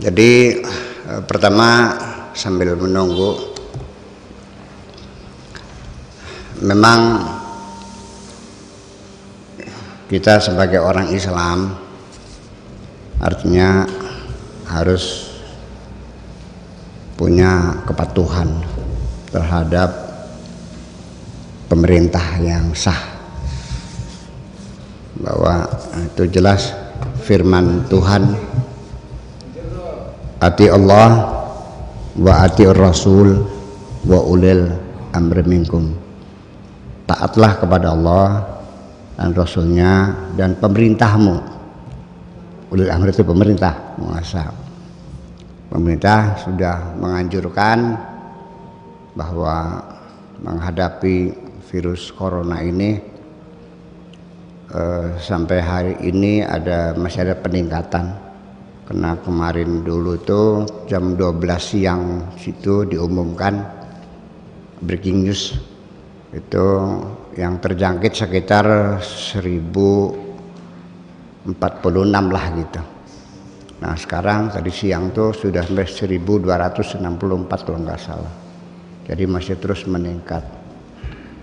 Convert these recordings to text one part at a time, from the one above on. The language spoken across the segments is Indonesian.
Jadi pertama sambil menunggu, memang kita sebagai orang Islam artinya harus punya kepatuhan terhadap pemerintah yang sah, bahwa itu jelas firman Tuhan, ati Allah wa ati Rasul wa ulil amri minkum, taatlah kepada Allah dan Rasulnya dan pemerintahmu. Ulil amri itu pemerintah, penguasa. Pemerintah sudah menganjurkan bahwa menghadapi virus corona ini sampai hari ini masih ada peningkatan. Karena kemarin dulu tuh jam 12 siang situ diumumkan breaking news itu yang terjangkit sekitar 1046 lah gitu. Nah sekarang tadi siang tuh sudah sampai 1264 kalau nggak salah. Jadi masih terus meningkat.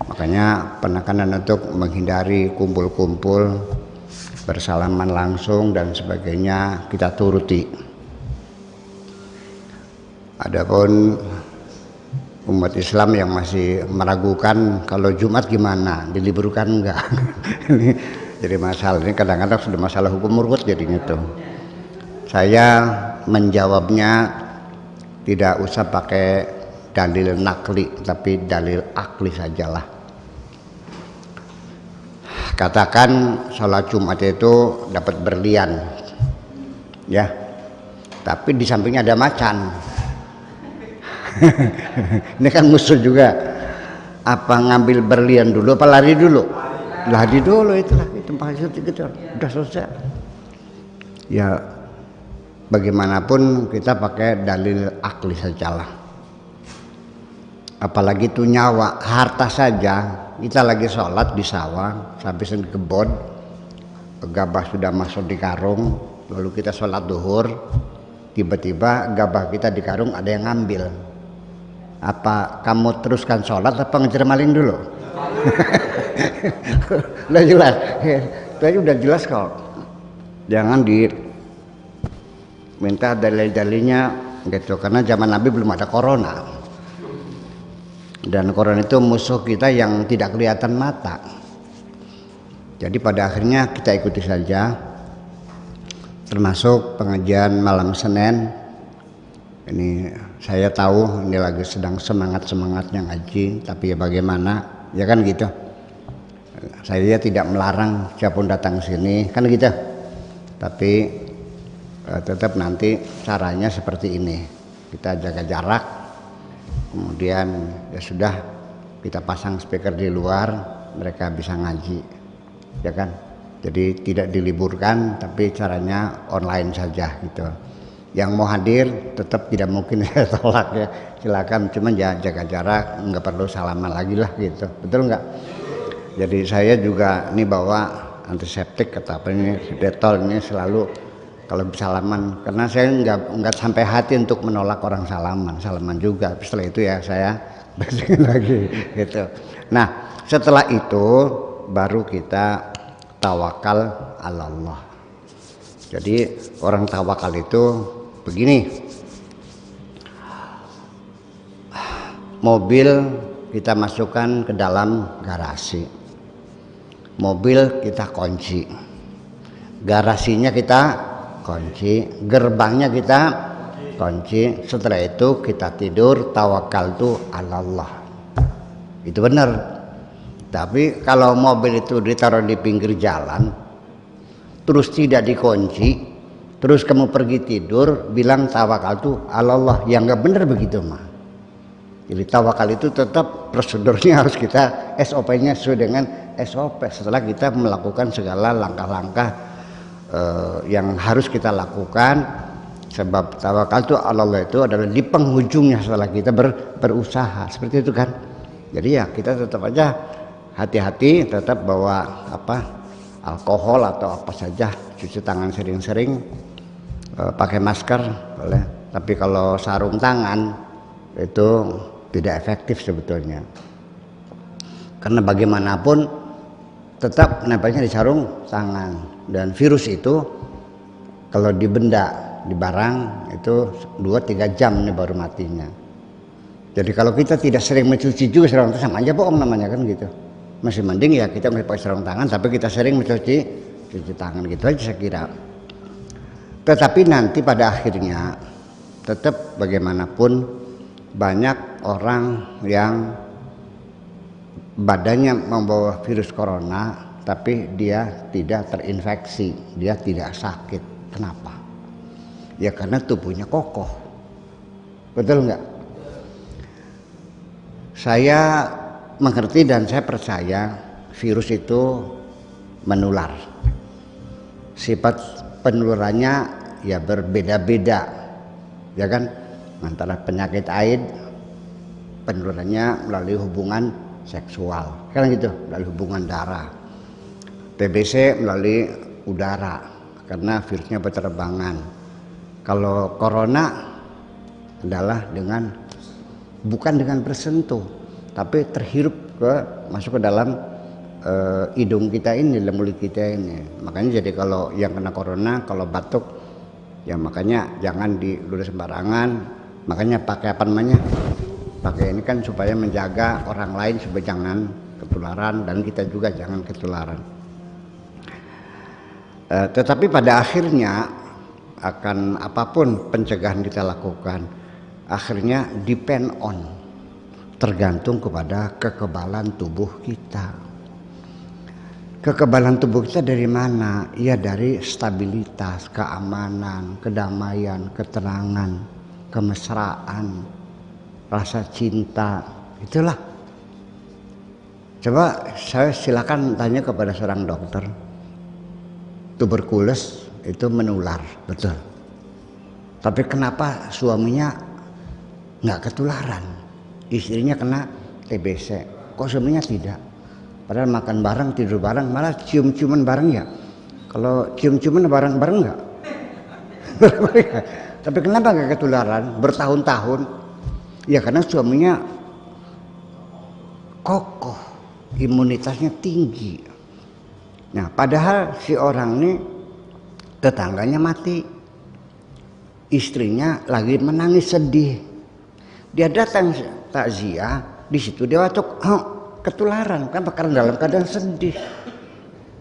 Makanya penekanan untuk menghindari kumpul-kumpul, bersalaman langsung dan sebagainya kita turuti. Adapun umat Islam yang masih meragukan kalau Jumat gimana, diliburkan enggak? Jadi masalah ini kadang-kadang sudah masalah hukum urut jadinya tuh. Saya menjawabnya tidak usah pakai dalil nakli, tapi dalil akli sajalah. Katakan sholat Jumat itu dapat berlian, ya, tapi di sampingnya ada macan. Ini kan musuh juga. Apa ngambil berlian dulu, apa lari dulu? Lari dulu itulah, itu gitu. Udah selesai. Ya, bagaimanapun kita pakai dalil akli sajalah. Apalagi itu nyawa, harta saja. Kita lagi sholat di sawah, sampai di kebun, gabah sudah masuk di karung, lalu kita sholat duhur, tiba-tiba gabah kita di karung ada yang ngambil. Apa kamu teruskan sholat apa ngejar maling dulu? Udah jelas, itu udah jelas kok. Jangan minta dalil-dalilnya gitu, karena zaman Nabi belum ada corona. Dan corona itu musuh kita yang tidak kelihatan mata. Jadi pada akhirnya kita ikuti saja. Termasuk pengajian malam Senin. Ini saya tahu ini lagi sedang semangat-semangatnya ngaji, tapi ya bagaimana? Ya kan gitu. Saya tidak melarang siapapun datang sini, kan gitu. Tapi tetap nanti caranya seperti ini. Kita jaga jarak. Kemudian ya sudah kita pasang speaker di luar, mereka bisa ngaji, ya kan? Jadi tidak diliburkan, tapi caranya online saja gitu. Yang mau hadir tetap tidak mungkin saya tolak ya, silakan, cuman ya jaga jarak, nggak perlu salaman lagi lah gitu, betul nggak? Jadi saya juga ini bawa antiseptik atau apa ini, Detol ini selalu kalau salaman, karena saya nggak sampai hati untuk menolak orang salaman juga. Setelah itu ya saya bersihin lagi gitu. Nah setelah itu baru kita tawakal ala Allah. Jadi orang tawakal itu begini, mobil kita masukkan ke dalam garasi, mobil kita kunci, garasinya kita kunci, gerbangnya kita kunci. Setelah itu kita tidur, tawakaltu ala Allah. Itu benar. Tapi kalau mobil itu ditaruh di pinggir jalan terus tidak dikunci, terus kamu pergi tidur bilang tawakaltu ala Allah, yang nggak benar begitu mah. Jadi tawakal itu tetap prosedurnya harus kita SOP-nya sesuai dengan SOP setelah kita melakukan segala langkah-langkah yang harus kita lakukan. Sebab tawakal itu Allah itu adalah di penghujungnya setelah kita berusaha seperti itu kan. Jadi ya kita tetap aja hati-hati, tetap bawa alkohol atau apa saja, cuci tangan sering-sering, pakai masker boleh, tapi kalau sarung tangan itu tidak efektif sebetulnya, karena bagaimanapun tetap nempelnya di sarung tangan, dan virus itu kalau di benda, di barang itu 2-3 jam nih baru matinya. Jadi kalau kita tidak sering mencuci juga sarung tangan, sama aja bohong namanya kan gitu. Masih mending ya kita pakai sarung tangan tapi kita sering mencuci tangan, gitu aja saya kira. Tetapi nanti pada akhirnya tetap bagaimanapun banyak orang yang badannya membawa virus corona tapi dia tidak terinfeksi, dia tidak sakit. Kenapa? Ya karena tubuhnya kokoh. Betul nggak? Saya mengerti dan saya percaya virus itu menular. Sifat penularannya ya berbeda-beda, ya kan? Antara penyakit AIDS penularannya melalui hubungan seksual, kan gitu, melalui hubungan darah. TBC melalui udara karena virusnya berterbangan. Kalau corona adalah bukan dengan bersentuh, tapi terhirup masuk ke dalam hidung kita ini, dalam mulut kita ini. Makanya jadi kalau yang kena corona, kalau batuk ya makanya jangan diludah sembarangan. Makanya pakai apa namanya, pakai ini kan supaya menjaga orang lain supaya jangan ketularan, dan kita juga jangan ketularan. Tetapi pada akhirnya akan apapun pencegahan kita lakukan, akhirnya depend on, tergantung kepada kekebalan tubuh kita. Kekebalan tubuh kita dari mana? Ya dari stabilitas, keamanan, kedamaian, ketenangan, kemesraan, rasa cinta. Itulah. Coba saya silakan tanya kepada seorang dokter. Tuberkulos itu menular, betul. Tapi kenapa suaminya nggak ketularan? Istrinya kena TBC, kok suaminya tidak? Padahal makan bareng, tidur bareng, malah cium-ciuman bareng ya. Kalau cium-ciuman bareng-bareng nggak? Tapi kenapa nggak ketularan bertahun-tahun? Ya karena suaminya kokoh, imunitasnya tinggi. Nah padahal si orang ini tetangganya mati, istrinya lagi menangis sedih. Dia datang takziah, di situ dia batuk, ketularan kan, karena dalam keadaan sedih.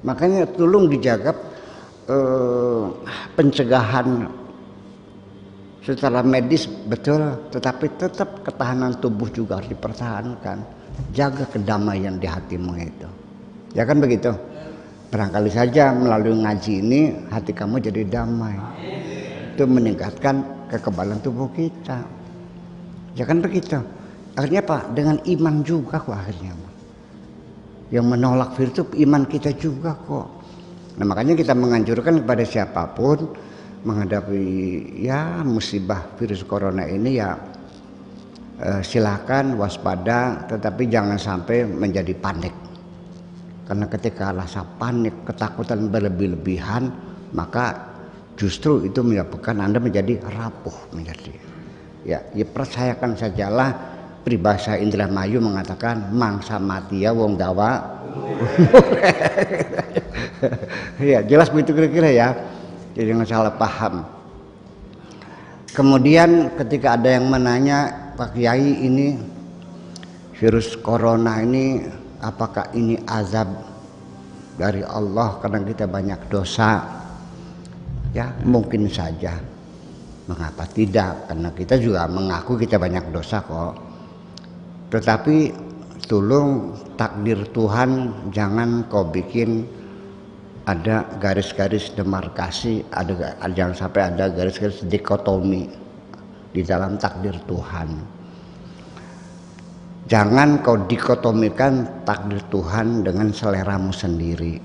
Makanya tolong dijaga pencegahan secara medis betul, tetapi tetap ketahanan tubuh juga harus dipertahankan. Jaga kedamaian di hatimu itu, ya kan begitu. Barangkali saja melalui ngaji ini hati kamu jadi damai, itu meningkatkan kekebalan tubuh kita, ya kan begitu. Akhirnya apa? Dengan iman juga kok akhirnya. Yang menolak virus itu iman kita juga kok. Nah makanya kita menganjurkan kepada siapapun menghadapi ya musibah virus corona ini ya silakan waspada, tetapi jangan sampai menjadi panik. Karena ketika rasa panik, ketakutan berlebih-lebihan, maka justru itu menyebabkan Anda menjadi rapuh menjadi. Ya percayakan sajalah, peribahasa Indramayu mengatakan mangsa mati ya wong dawa. Ya jelas begitu kira-kira ya. Jadi jangan salah paham. Kemudian ketika ada yang menanya, Pak Kiai, ini virus corona ini apakah ini azab dari Allah karena kita banyak dosa? Ya mungkin saja. Mengapa tidak? Karena kita juga mengaku kita banyak dosa kok. Tetapi tolong takdir Tuhan jangan kau bikin ada garis-garis demarkasi, jangan sampai ada garis-garis dikotomi di dalam takdir Tuhan. Jangan kau dikotomikan takdir Tuhan dengan seleramu sendiri.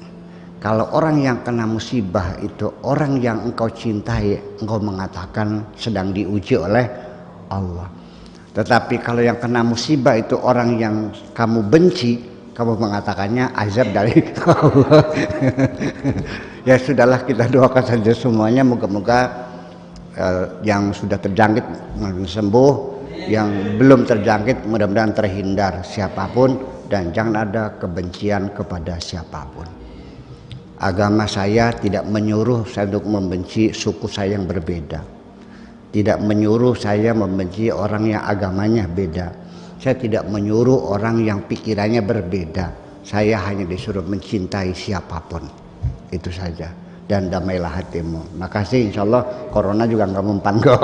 Kalau orang yang kena musibah itu orang yang engkau cintai, engkau mengatakan sedang diuji oleh Allah. Tetapi kalau yang kena musibah itu orang yang kamu benci, kamu mengatakannya azab dari Allah. Ya sudahlah, kita doakan saja semuanya, moga-moga yang sudah terjangkit sembuh, yang belum terjangkit mudah-mudahan terhindar siapapun, dan jangan ada kebencian kepada siapapun. Agama saya tidak menyuruh saya untuk membenci suku saya yang berbeda, tidak menyuruh saya membenci orang yang agamanya beda, saya tidak menyuruh orang yang pikirannya berbeda. Saya hanya disuruh mencintai siapapun, itu saja. Dan damailah hatimu. Makasih, insya Allah corona juga nggak mempan kok.